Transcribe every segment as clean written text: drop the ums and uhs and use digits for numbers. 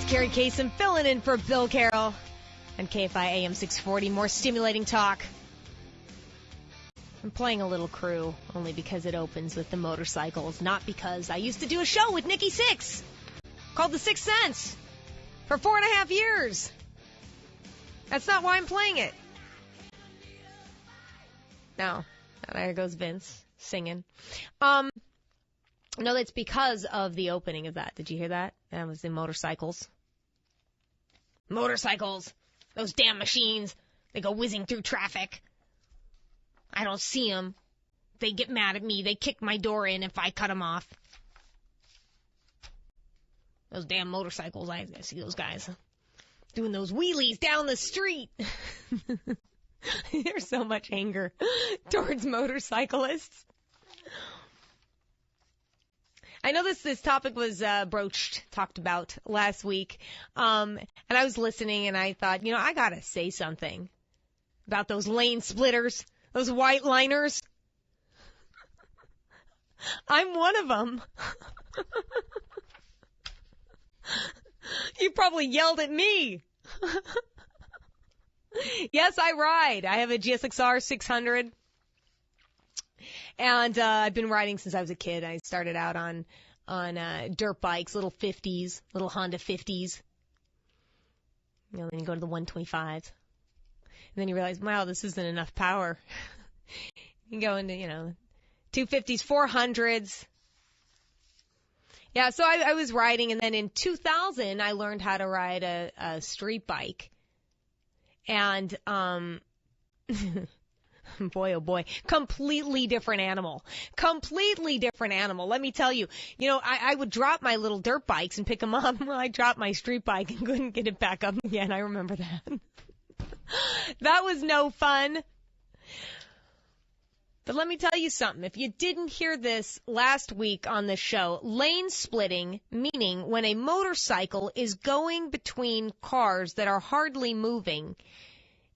Kerri Kasem filling in for Bill Carroll on KFI AM 640. More stimulating talk. I'm playing a little crew only because it opens with the motorcycles, not because I used to do a show with Nikki Sixx called The Sixth Sense for 4.5 years. That's not why I'm playing it. No, there goes Vince singing. No, that's because of the opening of that. Did you hear that? That was the motorcycles. Motorcycles. Those damn machines. They go whizzing through traffic. I don't see them. They get mad at me. They kick my door in if I cut them off. Those damn motorcycles. I see those guys doing those wheelies down the street. There's so much anger towards motorcyclists. I know this topic was talked about last week, and I was listening, and I thought, I got to say something about those lane splitters, those white liners. I'm one of them. You probably yelled at me. Yes, I ride. I have a GSX-R 600. And I've been riding since I was a kid. I started out on dirt bikes, little 50s, little Honda 50s. Then you go to the 125. And then you realize, wow, this isn't enough power. You go into, 250s, 400s. Yeah, so I was riding, and then in 2000, I learned how to ride a street bike. And, boy, oh boy, completely different animal. Completely different animal. Let me tell you, I would drop my little dirt bikes and pick them up. Well, I dropped my street bike and couldn't get it back up again. I remember that. That was no fun. But let me tell you something. If you didn't hear this last week on the show, lane splitting, meaning when a motorcycle is going between cars that are hardly moving,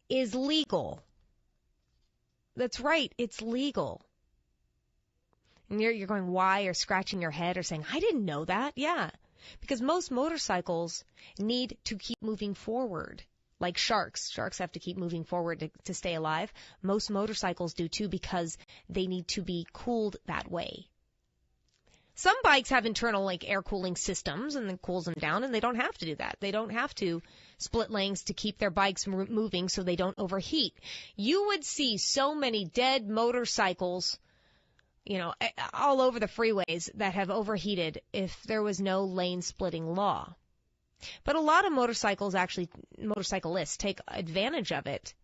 is legal. That's right. It's legal. And you're going, why? Or scratching your head or saying, I didn't know that. Yeah. Because most motorcycles need to keep moving forward. Like sharks. Sharks have to keep moving forward to stay alive. Most motorcycles do too because they need to be cooled that way. Some bikes have internal air cooling systems and then cools them down, and they don't have to do that. They don't have to split lanes to keep their bikes moving so they don't overheat. You would see so many dead motorcycles, all over the freeways that have overheated if there was no lane splitting law. But a lot of motorcyclists take advantage of it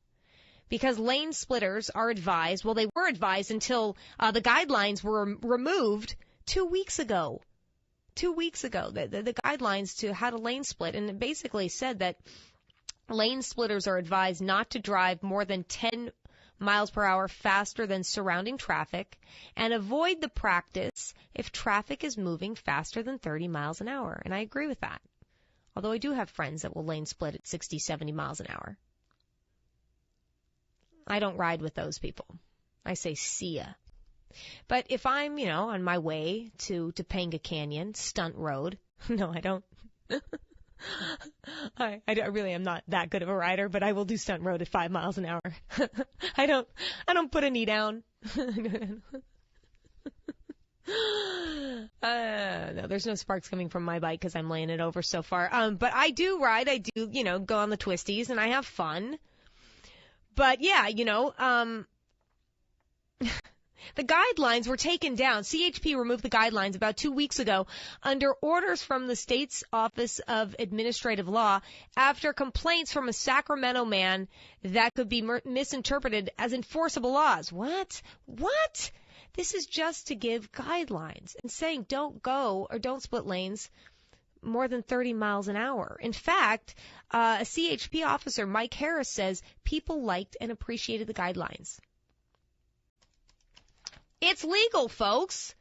because lane splitters are advised. Well, they were advised until the guidelines were removed 2 weeks ago. 2 weeks ago, the guidelines to how to lane split, and it basically said that lane splitters are advised not to drive more than 10 miles per hour faster than surrounding traffic and avoid the practice if traffic is moving faster than 30 miles an hour. And I agree with that. Although I do have friends that will lane split at 60, 70 miles an hour. I don't ride with those people. I say, see ya. But if I'm, on my way to Topanga Canyon, Stunt Road, no, I don't. I really am not that good of a rider, but I will do Stunt Road at 5 miles an hour. I don't put a knee down. No, there's no sparks coming from my bike because I'm laying it over so far. But I do ride. I do, go on the twisties and I have fun. But yeah, the guidelines were taken down. CHP removed the guidelines about 2 weeks ago under orders from the state's Office of Administrative Law after complaints from a Sacramento man that could be misinterpreted as enforceable laws. What? This is just to give guidelines and saying don't go or don't split lanes more than 30 miles an hour. In fact, a CHP officer, Mike Harris, says people liked and appreciated the guidelines. It's legal, folks,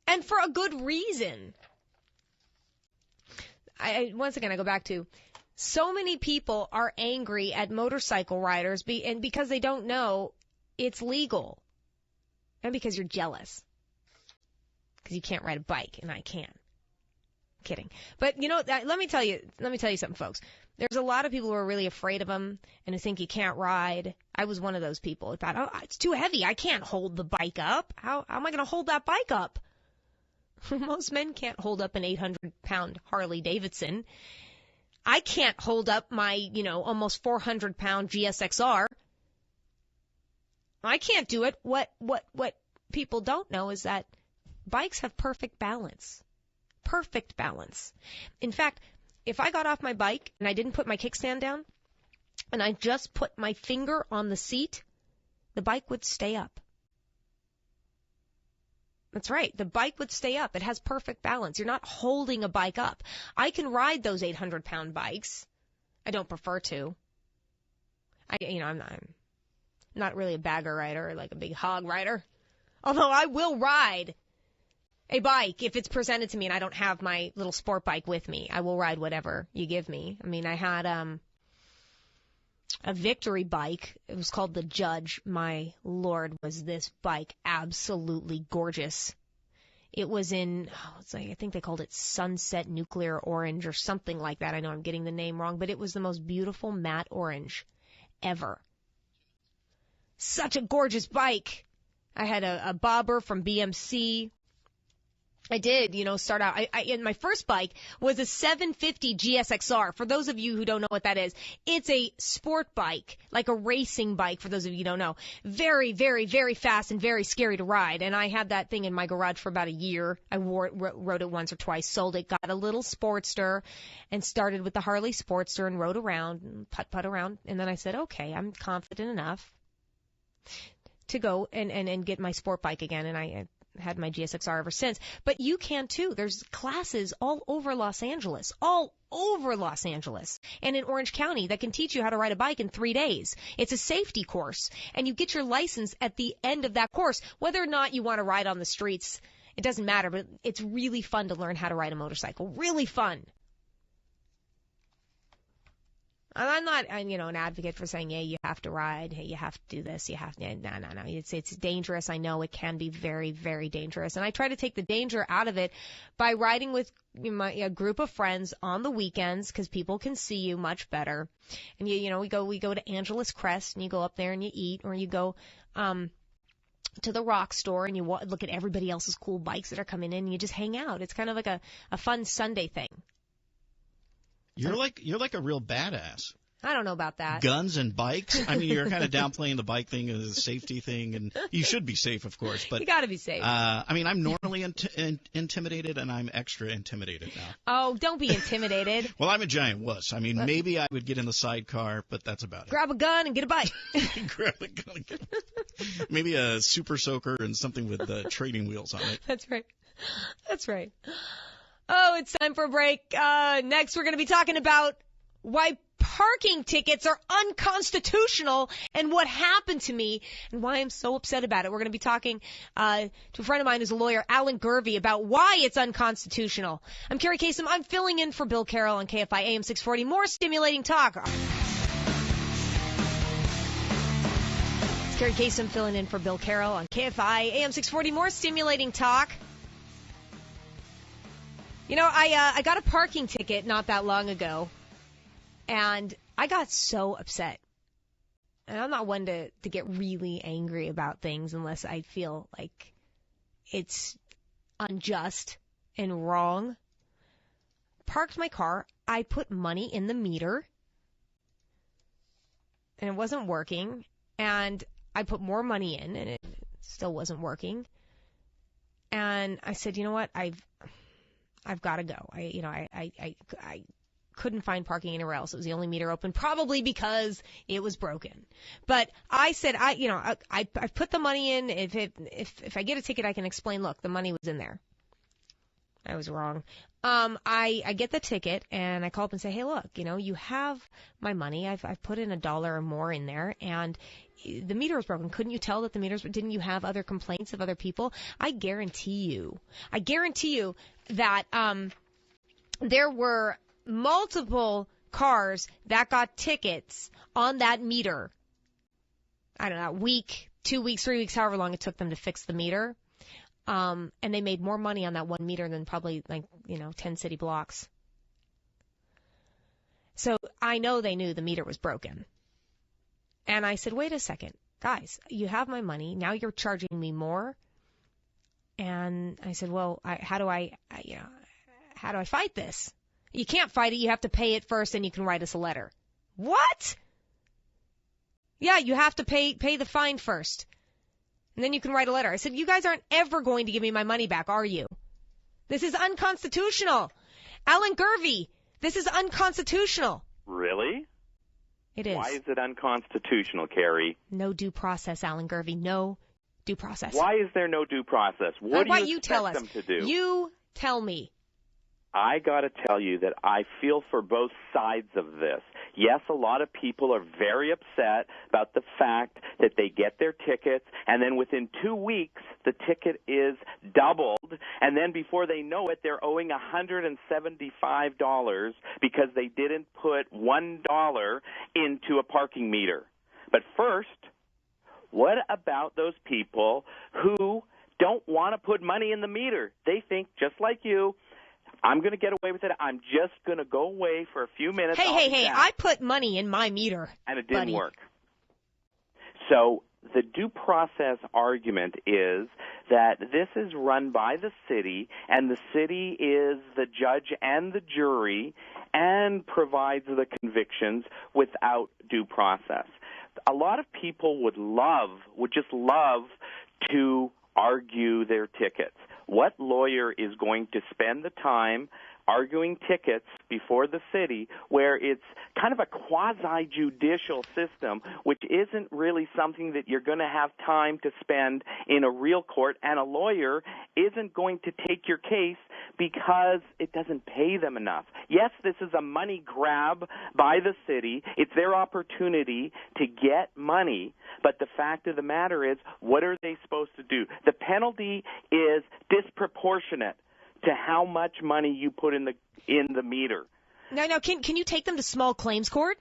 and for a good reason. Once again, I go back to so many people are angry at motorcycle riders because they don't know it's legal. And because you're jealous. Because you can't ride a bike, and I can. Kidding. But let me tell you something, folks. There's a lot of people who are really afraid of them and who think you can't ride. I was one of those people who thought, oh, it's too heavy. I can't hold the bike up. How am I going to hold that bike up? Most men can't hold up an 800-pound Harley Davidson. I can't hold up my, almost 400-pound GSXR. I can't do it. What people don't know is that bikes have perfect balance. Perfect balance. In fact, if I got off my bike and I didn't put my kickstand down and I just put my finger on the seat, the bike would stay up. That's right. The bike would stay up. It has perfect balance. You're not holding a bike up. I can ride those 800-pound bikes. I don't prefer to. I'm not really a bagger rider or like a big hog rider. Although I will ride a bike if it's presented to me and I don't have my little sport bike with me. I will ride whatever you give me. I mean, I had a victory bike. It was called the Judge. My Lord, was this bike absolutely gorgeous. It was in, I think they called it Sunset Nuclear Orange or something like that. I know I'm getting the name wrong, but it was the most beautiful matte orange ever. Such a gorgeous bike. I had a bobber from BMC. I did, start out. In my first bike was a 750 GSXR. For those of you who don't know what that is, it's a sport bike, like a racing bike, for those of you who don't know. Very, very, very fast and very scary to ride. And I had that thing in my garage for about a year. I rode it once or twice, sold it, got a little Sportster, and started with the Harley Sportster and rode around and putt around. And then I said, okay, I'm confident enough to go and get my sport bike again. And I had my GSXR ever since. But you can too. There's classes all over Los Angeles, and in Orange County that can teach you how to ride a bike in 3 days. It's a safety course, and you get your license at the end of that course. Whether or not you want to ride on the streets, it doesn't matter, but it's really fun to learn how to ride a motorcycle. Really fun. I'm not, an advocate for saying, yeah, you have to ride. Hey, you have to do this. You have to. No. It's dangerous. I know it can be very, very dangerous. And I try to take the danger out of it by riding with a group of friends on the weekends because people can see you much better. And we go to Angeles Crest and you go up there and you eat, or you go, to the rock store and you look at everybody else's cool bikes that are coming in and you just hang out. It's kind of like a fun Sunday thing. You're like a real badass. I don't know about that. Guns and bikes? I mean, you're kind of downplaying the bike thing as a safety thing, and you should be safe, of course. But you got to be safe. I'm normally intimidated, and I'm extra intimidated now. Oh, don't be intimidated. Well, I'm a giant wuss. I mean, maybe I would get in the sidecar, but that's about it. Grab a gun and get a bike. Grab a gun and maybe a super soaker and something with training wheels on it. That's right. Oh, it's time for a break. Next, we're going to be talking about why parking tickets are unconstitutional and what happened to me and why I'm so upset about it. We're going to be talking to a friend of mine who's a lawyer, Alan Gervey, about why it's unconstitutional. I'm Kerri Kasem. I'm filling in for Bill Carroll on KFI AM 640. More stimulating talk. It's Kerri Kasem filling in for Bill Carroll on KFI AM 640. More stimulating talk. I got a parking ticket not that long ago, and I got so upset. And I'm not one to get really angry about things unless I feel like it's unjust and wrong. Parked my car. I put money in the meter, and it wasn't working. And I put more money in, and it still wasn't working. And I said, you know what? I've got to go. I couldn't find parking anywhere else. It was the only meter open, probably because it was broken. But I said, I put the money in. If I get a ticket, I can explain, look, the money was in there. I was wrong. I get the ticket and I call up and say, hey, look, you have my money. I've put in $1 or more in there, and the meter was broken. Couldn't you tell that the meters, didn't you have other complaints of other people? I guarantee you that there were multiple cars that got tickets on that meter. I don't know, a week, 2 weeks, 3 weeks, however long it took them to fix the meter. And they made more money on that one meter than probably 10 city blocks. So I know they knew the meter was broken. And I said, wait a second, guys, you have my money. Now you're charging me more. And I said, well, how do I fight this? You can't fight it. You have to pay it first and you can write us a letter. What? Yeah, you have to pay the fine first. And then you can write a letter. I said, you guys aren't ever going to give me my money back, are you? This is unconstitutional. Alan Gervey, this is unconstitutional. Really? It is. Why is it unconstitutional, Kerri? No due process, Alan Gervey. No due process. Why is there no due process? What do you expect them to do? You tell me. I got to tell you that I feel for both sides of this. Yes, a lot of people are very upset about the fact that they get their tickets, and then within 2 weeks, the ticket is doubled, and then before they know it, they're owing $175 because they didn't put $1 into a parking meter. But first, what about those people who don't want to put money in the meter? They think, just like you, I'm going to get away with it. I'm just going to go away for a few minutes. Hey, I put money in my meter. And it didn't work. So the due process argument is that this is run by the city, and the city is the judge and the jury and provides the convictions without due process. A lot of people would just love to argue their tickets. What lawyer is going to spend the time arguing tickets before the city where it's kind of a quasi-judicial system, which isn't really something that you're going to have time to spend in a real court, and a lawyer isn't going to take your case because it doesn't pay them enough. Yes, this is a money grab by the city. It's their opportunity to get money, but the fact of the matter is, what are they supposed to do? The penalty is disproportionate to how much money you put in the meter. Now, can you take them to small claims court?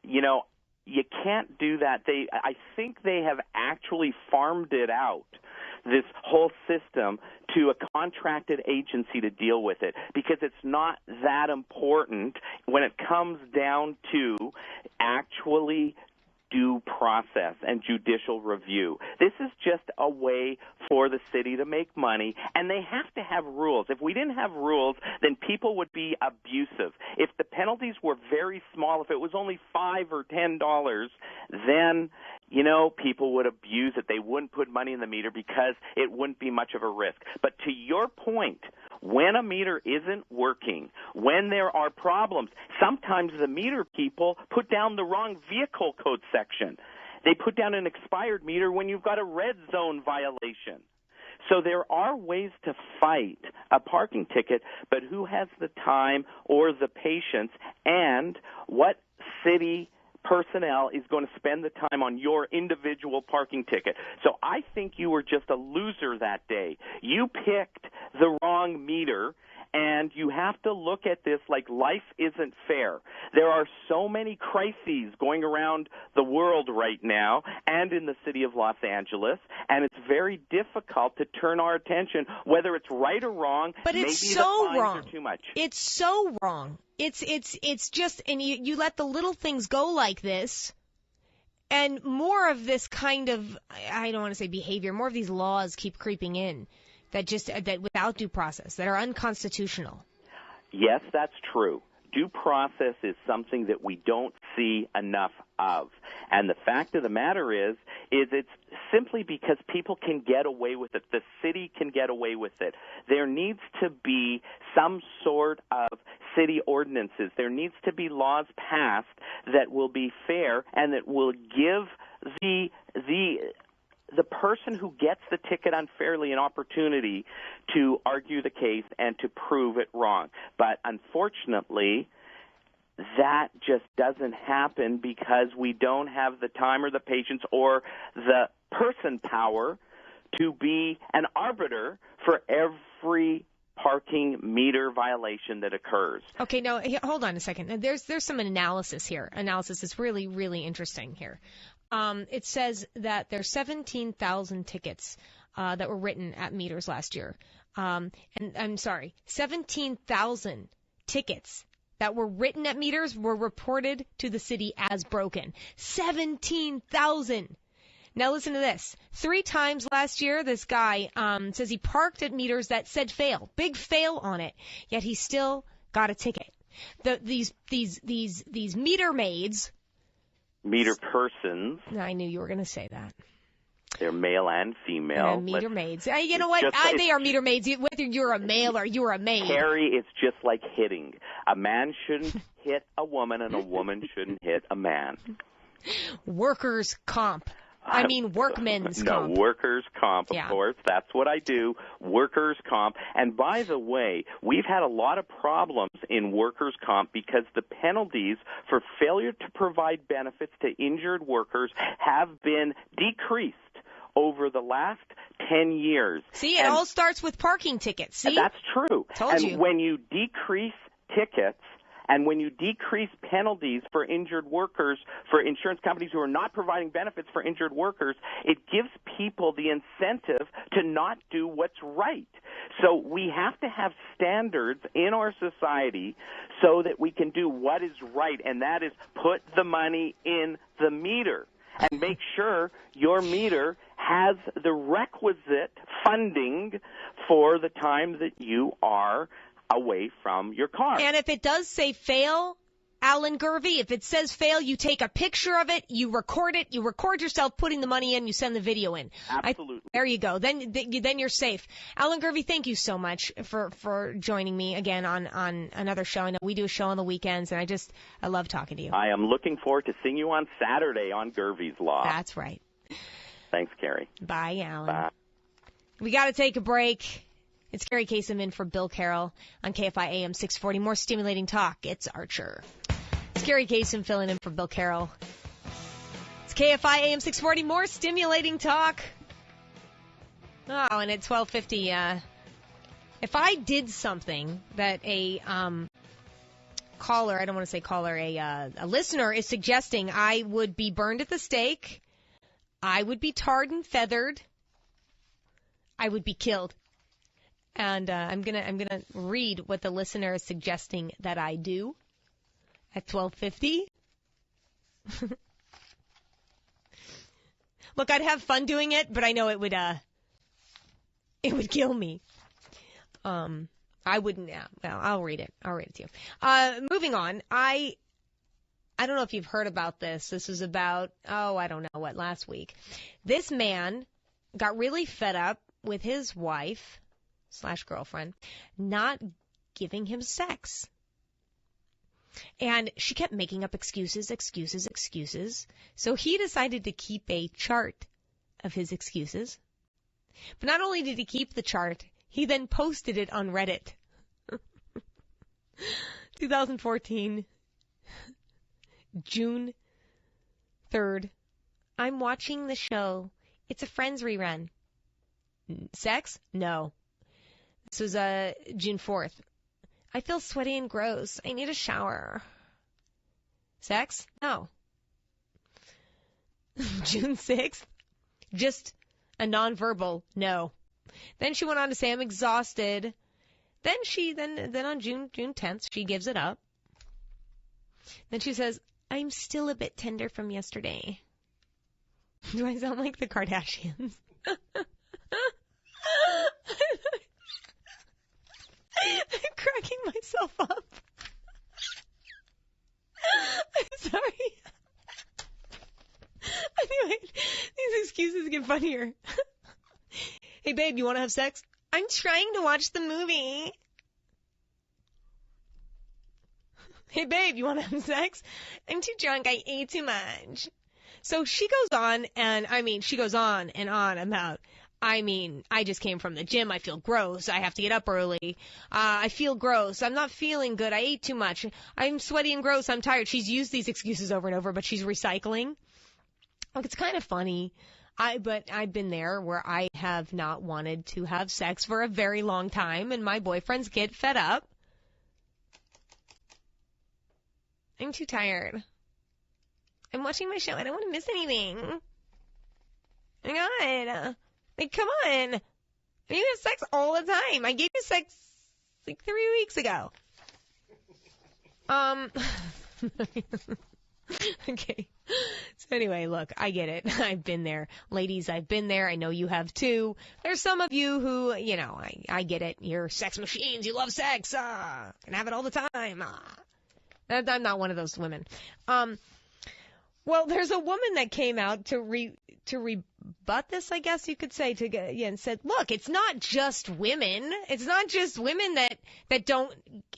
You know, you can't do that. I think they have actually farmed it out, this whole system, to a contracted agency to deal with it, because it's not that important when it comes down to actually due process and judicial review. This is just a way for the city to make money, and they have to have rules. If we didn't have rules, then people would be abusive. If the penalties were very small, if it was only $5 or $10, then, people would abuse it. They wouldn't put money in the meter because it wouldn't be much of a risk. But to your point, when a meter isn't working, when there are problems, sometimes the meter people put down the wrong vehicle code section. They put down an expired meter when you've got a red zone violation. So there are ways to fight a parking ticket, but who has the time or the patience, and what city personnel is going to spend the time on your individual parking ticket? So I think you were just a loser that day. You picked the wrong meter, and you have to look at this like life isn't fair. There are so many crises going around the world right now and in the city of Los Angeles, and it's very difficult to turn our attention, whether it's right or wrong. But maybe it's so wrong. Are too much. It's so wrong. It's just, and you let the little things go like this, and more of this kind of, I don't want to say behavior, more of these laws keep creeping in that without due process, that are unconstitutional. Yes, that's true. Due process is something that we don't see enough of. And the fact of the matter is it's simply because people can get away with it. The city can get away with it. There needs to be some sort of city ordinances. There needs to be laws passed that will be fair and that will give the person who gets the ticket unfairly an opportunity to argue the case and to prove it wrong. But unfortunately, that just doesn't happen because we don't have the time or the patience or the person power to be an arbiter for every parking meter violation that occurs. Okay, now hold on a second. There's some analysis here. Analysis is really, really interesting here. It says that there's 17,000 tickets that were written at meters last year. And I'm sorry, 17,000 tickets that were written at meters were reported to the city as broken. 17,000. Now listen to this. 3 times last year, this guy says he parked at meters that said fail, big fail on it, yet he still got a ticket. These meter maids, meter persons. I knew you were going to say that. They're male and female. Meter maids. You know what? They are meter maids, whether you're a male or you're a maid. Kerri, it's just like hitting. A man shouldn't hit a woman, and a woman shouldn't hit a man. Workers' comp. I mean workmen's comp. No, workers' comp, of course. That's what I do, workers' comp. And by the way, we've had a lot of problems in workers' comp because the penalties for failure to provide benefits to injured workers have been decreased over the last 10 years. See, it all starts with parking tickets. See? That's true. Told you. And when you decrease tickets, and when you decrease penalties for injured workers, for insurance companies who are not providing benefits for injured workers, it gives people the incentive to not do what's right. So we have to have standards in our society so that we can do what is right, and that is put the money in the meter and make sure your meter has the requisite funding for the time that you are away from your car. And if it does say fail, Alan Gervey, if it says fail, you take a picture of it, you record it, you record yourself putting the money in, you send the video in. Absolutely. There you go. Then you're safe. Alan Gervey, thank you so much for joining me again on another show. I know we do a show on the weekends, and I love talking to you. I am looking forward to seeing you on Saturday on Gervey's Law. That's right. Thanks, Kerri. Bye, Alan. Bye. We got to take a break. It's Kerri Kasem in for Bill Carroll on KFI AM 640. More stimulating talk. It's Archer. It's Kerri Kasem filling in for Bill Carroll. It's KFI AM 640. More stimulating talk. Oh, and at 12:50, if I did something that a caller, I don't want to say caller, a listener is suggesting, I would be burned at the stake. I would be tarred and feathered. I would be killed. And I'm gonna read what the listener is suggesting that I do at 12:50. Look, I'd have fun doing it, but I know it would kill me. I wouldn't. Yeah, well, I'll read it. I'll read it to you. Moving on. I don't know if you've heard about this. This is about I don't know what, last week. This man got really fed up with his wife / girlfriend not giving him sex. And she kept making up excuses. So he decided to keep a chart of his excuses. But not only did he keep the chart, he then posted it on Reddit. 2014, June 3rd. I'm watching the show. It's a Friends rerun. Sex? No. This was June 4th. I feel sweaty and gross. I need a shower. Sex? No. June 6th. Just a nonverbal no. Then she went on to say, I'm exhausted. Then on June 10th, she gives it up. Then she says, I'm still a bit tender from yesterday. Do I sound like the Kardashians? I'm cracking myself up. I'm sorry. Anyway, these excuses get funnier. Hey, babe, you want to have sex? I'm trying to watch the movie. Hey, babe, you want to have sex? I'm too drunk. I ate too much. So she goes on, and she goes on and on about, I just came from the gym. I feel gross. I have to get up early. I feel gross. I'm not feeling good. I ate too much. I'm sweaty and gross. I'm tired. She's used these excuses over and over, but she's recycling. Look, it's kind of funny. But I've been there where I have not wanted to have sex for a very long time, and my boyfriends get fed up. I'm too tired. I'm watching my show. I don't want to miss anything. Oh my God. Like, come on. You have sex all the time. I gave you sex like 3 weeks ago. Okay. So anyway, look, I get it. I've been there. Ladies, I've been there. I know you have too. There's some of you who, I get it. You're sex machines. You love sex. Can have it all the time. I'm not one of those women. Well, there's a woman that came out to rebut this, I guess you could say, and said, look, it's not just women. It's not just women that don't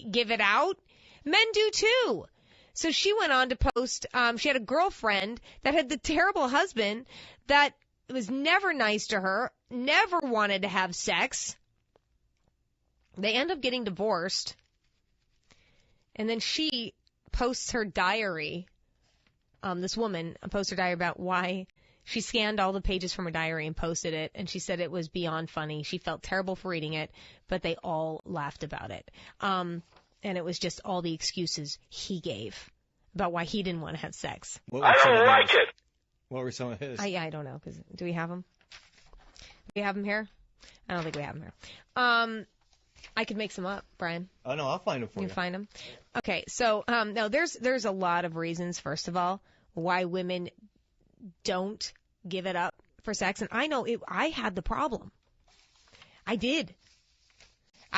give it out. Men do too. So she went on to post, she had a girlfriend that had the terrible husband that was never nice to her, never wanted to have sex. They end up getting divorced. And then she posts her diary. This woman posts her diary about why she scanned all the pages from her diary and posted it. And she said it was beyond funny. She felt terrible for reading it, but they all laughed about it. And it was just all the excuses he gave about why he didn't want to have sex. I don't like it. What were some of his? I don't know. Do we have them? Do we have them here? I don't think we have them here. I could make some up, Brian. Oh, no, I'll find them for you. You find them? Okay, so no, there's a lot of reasons, first of all, why women don't give it up for sex. And I know I had the problem. I did.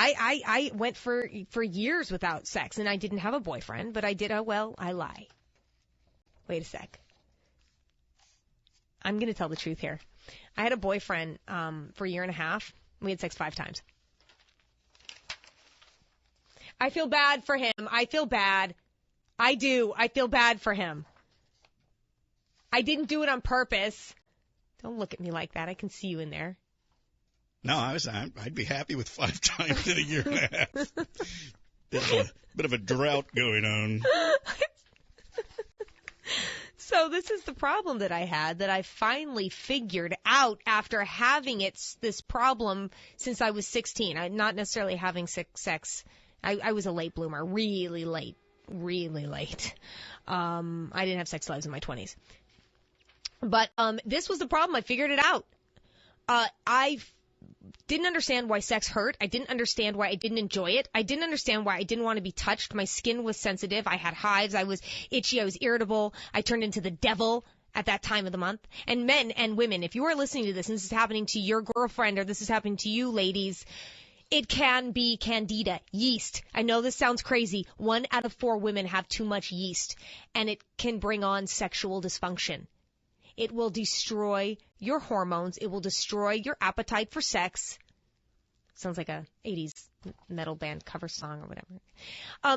I went for years without sex, and I didn't have a boyfriend, but I did. I lie. Wait a sec. I'm going to tell the truth here. I had a boyfriend for a year and a half. We had sex 5 times. I feel bad for him. I feel bad. I do. I feel bad for him. I didn't do it on purpose. Don't look at me like that. I can see you in there. No, I'd be happy with 5 times in a year and a half. Bit of a drought going on. So this is the problem that I had that I finally figured out after having this problem since I was 16. I'm not necessarily having sex. I was a late bloomer, really late. I didn't have sex till I was in my 20s. But this was the problem. I figured it out. I didn't understand why sex hurt. I didn't understand why I didn't enjoy it. I didn't understand why I didn't want to be touched. My skin was sensitive. I had hives. I was itchy. I was irritable. I turned into the devil at that time of the month. And men and women, if you are listening to this and this is happening to your girlfriend or this is happening to you ladies, it can be candida, yeast. I know this sounds crazy. 1 out of 4 women have too much yeast, and it can bring on sexual dysfunction. It will destroy your hormones. It will destroy your appetite for sex. Sounds like a 80s metal band cover song or whatever.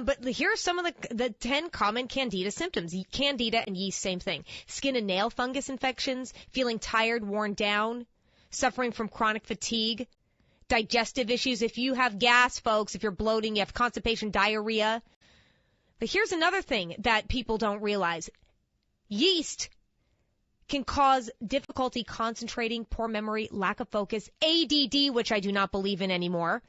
But here are some of the 10 common candida symptoms. Candida and yeast, same thing. Skin and nail fungus infections, feeling tired, worn down, suffering from chronic fatigue, digestive issues. If you have gas, folks, if you're bloating, you have constipation, diarrhea. But here's another thing that people don't realize. Yeast can cause difficulty concentrating, poor memory, lack of focus, ADD, which I do not believe in anymore,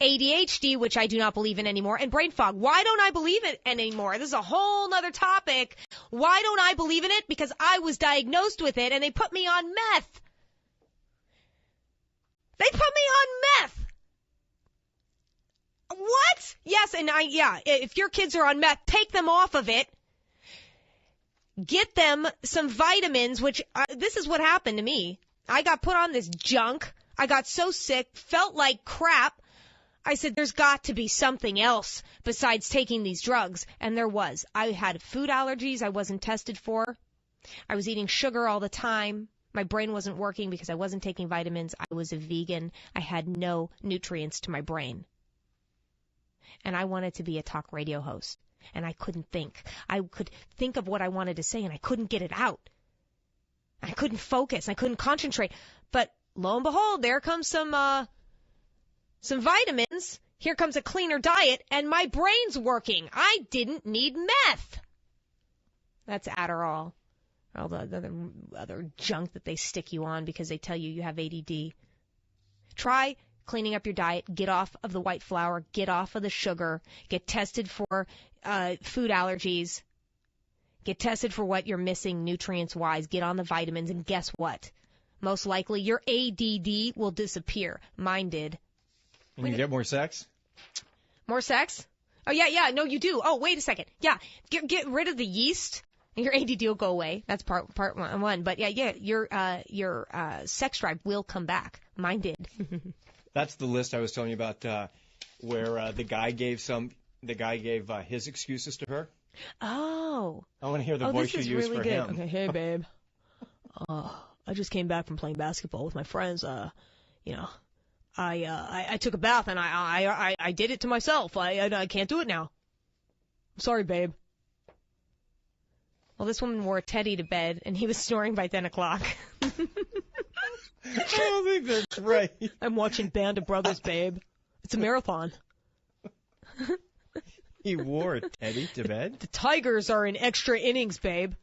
ADHD, which I do not believe in anymore, and brain fog. Why don't I believe it anymore? This is a whole other topic. Why don't I believe in it? Because I was diagnosed with it, and they put me on meth. They put me on meth. What? Yes, and if your kids are on meth, take them off of it. Get them some vitamins, which this is what happened to me. I got put on this junk. I got so sick, felt like crap. I said, there's got to be something else besides taking these drugs. And there was. I had food allergies I wasn't tested for. I was eating sugar all the time. My brain wasn't working because I wasn't taking vitamins. I was a vegan. I had no nutrients to my brain. And I wanted to be a talk radio host. And I couldn't think. I could think of what I wanted to say, and I couldn't get it out. I couldn't focus. I couldn't concentrate. But lo and behold, there comes some vitamins. Here comes a cleaner diet, and my brain's working. I didn't need meth. That's Adderall. All the other junk that they stick you on because they tell you have ADD. Try cleaning up your diet. Get off of the white flour. Get off of the sugar. Get tested for food allergies. Get tested for what you're missing nutrients-wise. Get on the vitamins. And guess what? most likely your ADD will disappear. Mine did. And you get more sex? More sex? Oh, yeah, no, you do. Oh, wait a second. Yeah, get rid of the yeast, and your ADD will go away. That's part one. But yeah, your sex drive will come back. Mine did. That's the list I was telling you about, where the guy gave his excuses to her. Oh. I want to hear the voice you use really for good. him. Okay, hey babe. I just came back from playing basketball with my friends. I took a bath and I did it to myself. I can't do it now. Sorry, babe. Well, this woman wore a teddy to bed and he was snoring by 10 o'clock. I don't think that's right. I'm watching Band of Brothers, babe. It's a marathon. He wore a teddy to bed? The Tigers are in extra innings, babe.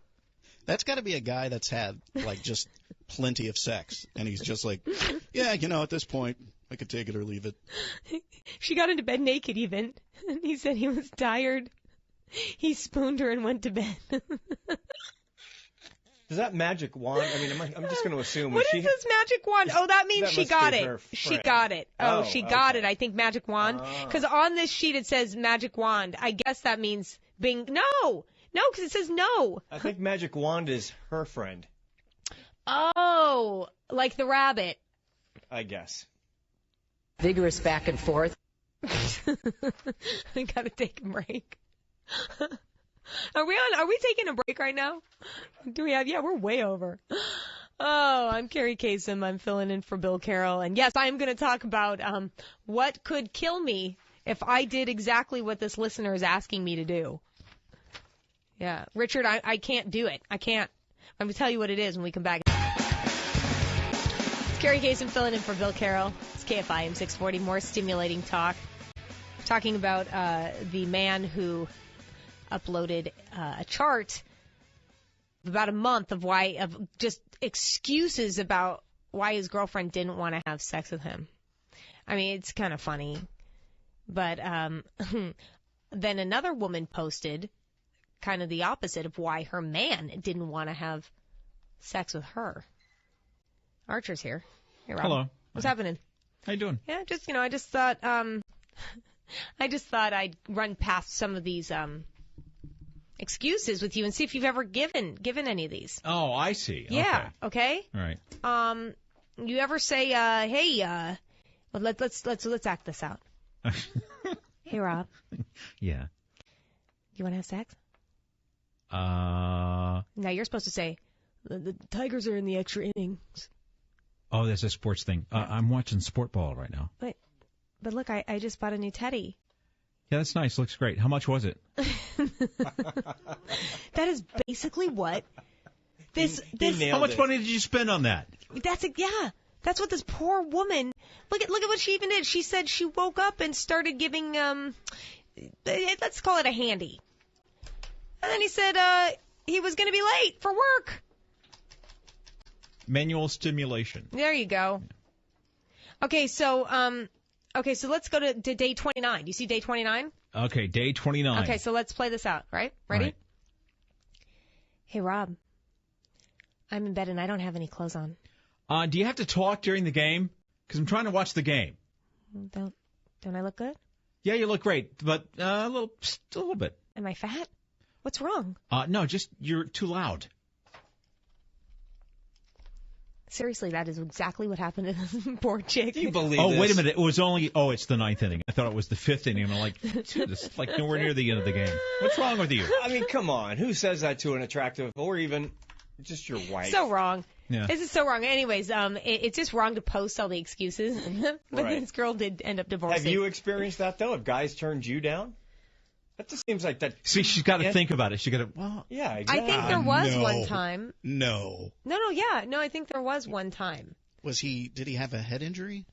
That's got to be a guy that's had, like, just plenty of sex. And he's just like, yeah, at this point, I could take it or leave it. She got into bed naked even. And he said he was tired. He spooned her and went to bed. Does that magic wand, I'm just going to assume. What is this magic wand? Oh, that means she got it. She got it. Oh, she got okay. it. I think magic wand. Because on this sheet it says magic wand. I guess that means Bing. No, because it says no. I think magic wand is her friend. Oh, like the rabbit. I guess. Vigorous back and forth. I gotta take a break. Are we taking a break right now? Do we have? Yeah, we're way over. Oh, I'm Kerri Kasem. I'm filling in for Bill Carroll. And yes, I'm going to talk about what could kill me if I did exactly what this listener is asking me to do. Yeah. Richard, I can't do it. I can't. I'm going to tell you what it is when we come back. It's Kerri Kasem filling in for Bill Carroll. It's KFIM 640. More stimulating talk. Talking about the man who uploaded a chart about a month of just excuses about why his girlfriend didn't want to have sex with him. I mean, it's kind of funny. But then another woman posted kind of the opposite of why her man didn't want to have sex with her. Archer's here. Hey, Rob. Hello. What's happening? How you doing? Yeah, I just thought I'd run past some of these excuses with you and see if you've ever given any of these. Oh, I see. Yeah. Okay. All right. You ever say, hey, well, let's act this out. Hey, Rob. Yeah. You want to have sex? Now you're supposed to say, the Tigers are in the extra innings. Oh, that's a sports thing. I'm watching sport ball right now. But look, I just bought a new teddy. Yeah, that's nice. Looks great. How much was it? That is basically what this. How much money did you spend on that? Yeah. That's what this poor woman. Look at what she even did. She said she woke up and started giving let's call it a handy. And then he said he was going to be late for work. Manual stimulation. There you go. Okay, so let's go to day 29. Do you see day 29? Okay, day 29. Okay, so let's play this out, right? Ready? Right. Hey, Rob. I'm in bed and I don't have any clothes on. Do you have to talk during the game? Because I'm trying to watch the game. Don't I look good? Yeah, you look great, but a little bit. Am I fat? What's wrong? No, just you're too loud. Seriously, that is exactly what happened to this poor chick. Do you believe Oh, this? wait a minute. It was only, it's the ninth inning. I thought it was the fifth inning. And I'm like, dude, it's like nowhere near the end of the game. What's wrong with you? I mean, come on. Who says that to an attractive or even just your wife? So wrong. Yeah. This is so wrong. Anyways, it's just wrong to post all the excuses. But Right. this girl did end up divorcing. Have you experienced that, though? Have guys turned you down? That just seems like that. See, she's got to think about it. She got to, well, Yeah, I exactly. think there was no. one time. No. No, I think there was one time. Did he have a head injury?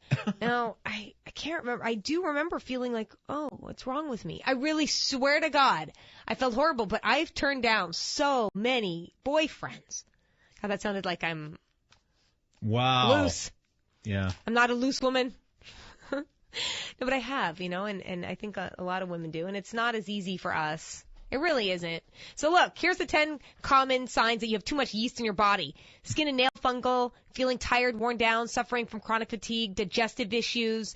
No, I can't remember. I do remember feeling like, oh, what's wrong with me? I really swear to God, I felt horrible, but I've turned down so many boyfriends. God, that sounded like I'm wow. loose. Yeah. I'm not a loose woman. No, but I have, and I think a lot of women do. And it's not as easy for us It really isn't. So look, here's the 10 common signs that you have too much yeast in your body. Skin and nail fungal, feeling tired, worn down, suffering from chronic fatigue, digestive issues,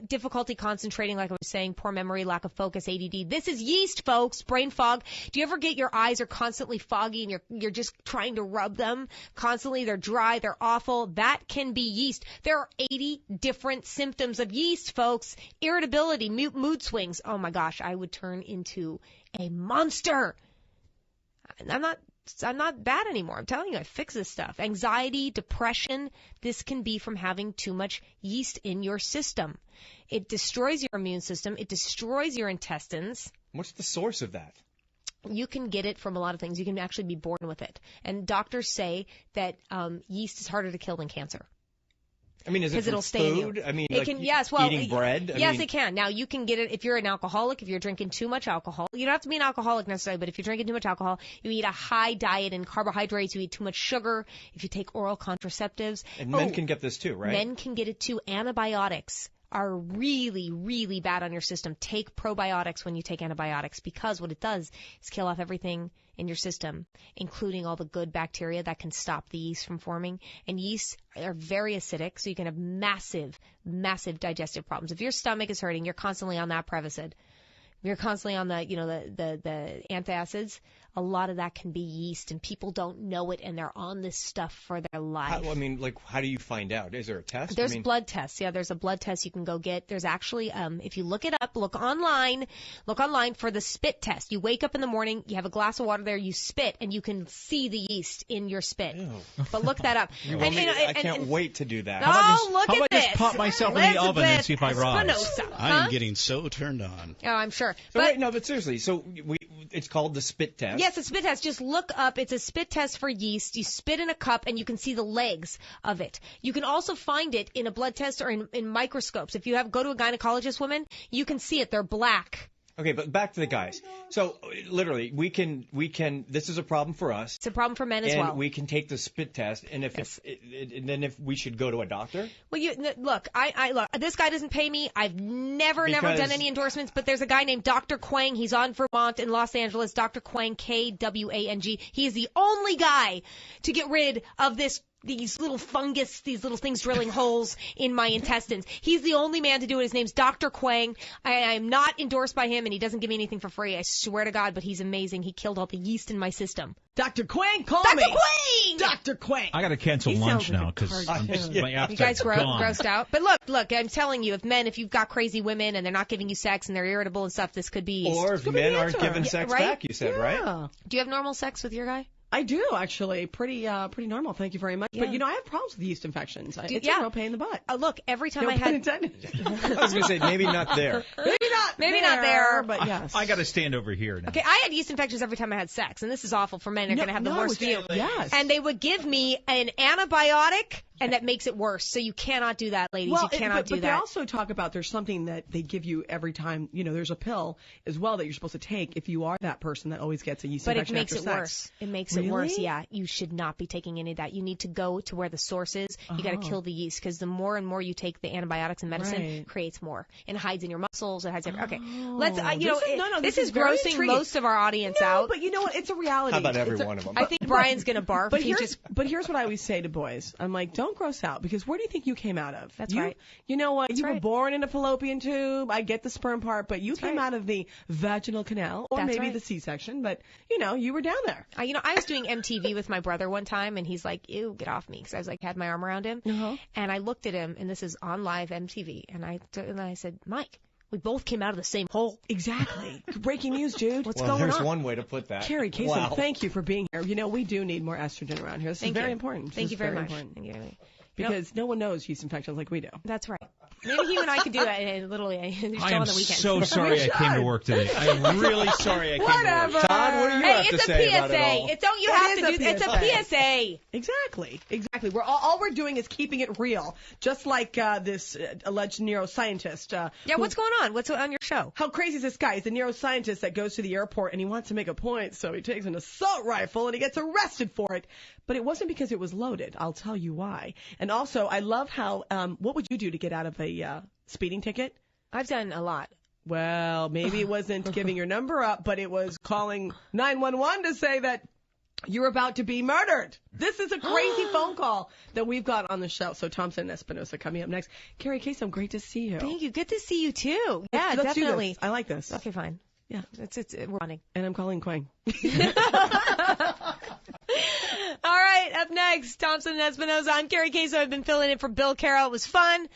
difficulty concentrating, like I was saying, poor memory, lack of focus, ADD. This is yeast, folks, brain fog. Do you ever get your eyes are constantly foggy and you're just trying to rub them constantly? They're dry, they're awful. That can be yeast. There are 80 different symptoms of yeast, folks. Irritability, mood swings. Oh my gosh, I would turn into a monster. I'm not bad anymore. I'm telling you, I fix this stuff. Anxiety, depression, this can be from having too much yeast in your system. It destroys your immune system. It destroys your intestines. What's the source of that? You can get it from a lot of things. You can actually be born with it. And doctors say that yeast is harder to kill than cancer. I mean, is it from food? I mean, like eating bread? Yes, it can. Now, you can get it if you're an alcoholic, if you're drinking too much alcohol. You don't have to be an alcoholic necessarily, but if you're drinking too much alcohol, you eat a high diet in carbohydrates, you eat too much sugar, if you take oral contraceptives. And men can get this too, right? Men can get it too. Antibiotics are really, really bad on your system. Take probiotics when you take antibiotics because what it does is kill off everything in your system, including all the good bacteria that can stop the yeast from forming. And yeast are very acidic, so you can have massive, massive digestive problems. If your stomach is hurting, you're constantly on that Prevacid. You're constantly on the antacids. A lot of that can be yeast, and people don't know it, and they're on this stuff for their life. How do you find out? Is there a test? There's blood tests. Yeah, there's a blood test you can go get. There's actually, if you look it up, look online for the spit test. You wake up in the morning, you have a glass of water there, you spit, and you can see the yeast in your spit. Ew. But look that up. I can't wait to do that. Look at this. Just pop myself in the oven and see if I rise? I am getting so turned on. Oh, I'm sure. But seriously, so it's called the spit test. Yes, a spit test. Just look up. It's a spit test for yeast. You spit in a cup, and you can see the legs of it. You can also find it in a blood test or in microscopes. If you go to a gynecologist woman, you can see it. They're black. Okay, but back to the guys. So literally, we can. This is a problem for us. It's a problem for men as well. And we can take the spit test, and if we should go to a doctor. Well, look. Look. This guy doesn't pay me. I've never done any endorsements. But there's a guy named Dr. Kwang. He's on Vermont in Los Angeles. Dr. Kwang, Kwang. He is the only guy to get rid of these little fungus, these little things drilling holes in my intestines. He's the only man to do it. His name's Dr. Kwang. I am not endorsed by him, and he doesn't give me anything for free. I swear to God, but he's amazing. He killed all the yeast in my system. Dr. Kwang, call Dr. me. Kwang! Dr. Kwang. I got to cancel lunch now because my You appetite's guys gone. grossed out. But look, I'm telling you, if you've got crazy women and they're not giving you sex and they're irritable and stuff, this could be yeast. Or if men aren't giving sex right? back, you said, right? Do you have normal sex with your guy? I do, actually. Pretty normal. Thank you very much. Yeah. But, I have problems with yeast infections. It's yeah. a real pain in the butt. Look, every time No I pun had... intended. I was going to say, maybe not there. Maybe not there. But yes. I got to stand over here now. Okay, I had yeast infections every time I had sex, and this is awful for men. They're going to have the worst view. Yes. And they would give me an antibiotic, and that makes it worse. So you cannot do that, ladies. You cannot do that. But they also talk about there's something that they give you every time. There's a pill as well that you're supposed to take if you are that person that always gets a yeast infection after sex. But it makes it worse. It makes it worse. Yeah, you should not be taking any of that. You need to go to where the source is. You got to kill the yeast because the more and more you take the antibiotics and medicine, creates more and hides in your muscles. It hides everywhere. Okay, let's. This is grossing intriguing. Most of our audience out. But you know what? It's a reality. How about every one of them? I think Brian's going to barf. But here's what I always say to boys. I'm like, don't gross out because where do you think you came out of? That's right. You know what? That's you were born in a fallopian tube. I get the sperm part, but you came out of the vaginal canal or maybe the C-section. But you were down there. I was doing MTV with my brother one time, and he's like, "Ew, get off me," because I was like had my arm around him, and I looked at him, and this is on live MTV, and I said, "Mike, we both came out of the same hole." Exactly. Breaking news, dude. What's well, going on? There's one way to put that. Kerri, Kasem, wow. Thank you for being here. We do need more estrogen around here. This is very important. Thank you very much. Important. Because no one knows yeast infections like we do. That's right. Maybe you and I could do it literally. I am on the weekend. so sorry I came to work today. I am really sorry I came to work. Todd, what do you have to say about it all? It's a PSA. Exactly. All we're doing is keeping it real, just like this alleged neuroscientist. What's going on? What's on your show? How crazy is this guy? He's a neuroscientist that goes to the airport and he wants to make a point, so he takes an assault rifle and he gets arrested for it. But it wasn't because it was loaded. I'll tell you why. And also, I love how, what would you do to get out of a speeding ticket? I've done a lot. Well, maybe it wasn't giving your number up, but it was calling 911 to say that you're about to be murdered. This is a crazy phone call that we've got on the show. So Thompson and Espinosa coming up next. Kerri Kasem, great to see you. Thank you. Good to see you, too. Yeah, Let's definitely. do this. I like this. Okay, fine. Yeah. We're running. And I'm calling Quang. All right, up next, Thompson and Espinosa. I'm Kerri Kasem. I've been filling in for Bill Carroll. It was fun.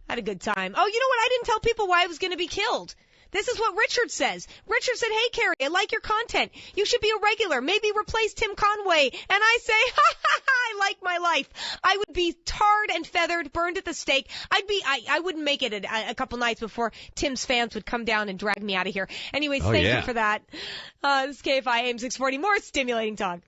Had a good time. Oh, you know what? I didn't tell people why I was going to be killed. This is what Richard says. Richard said, hey, Kerri, I like your content. You should be a regular. Maybe replace Tim Conway. And I say, ha, ha, ha, I like my life. I would be tarred and feathered, burned at the stake. I wouldn't make it a couple nights before Tim's fans would come down and drag me out of here. Anyways, thank you for that. This is KFI AM 640. More stimulating talk.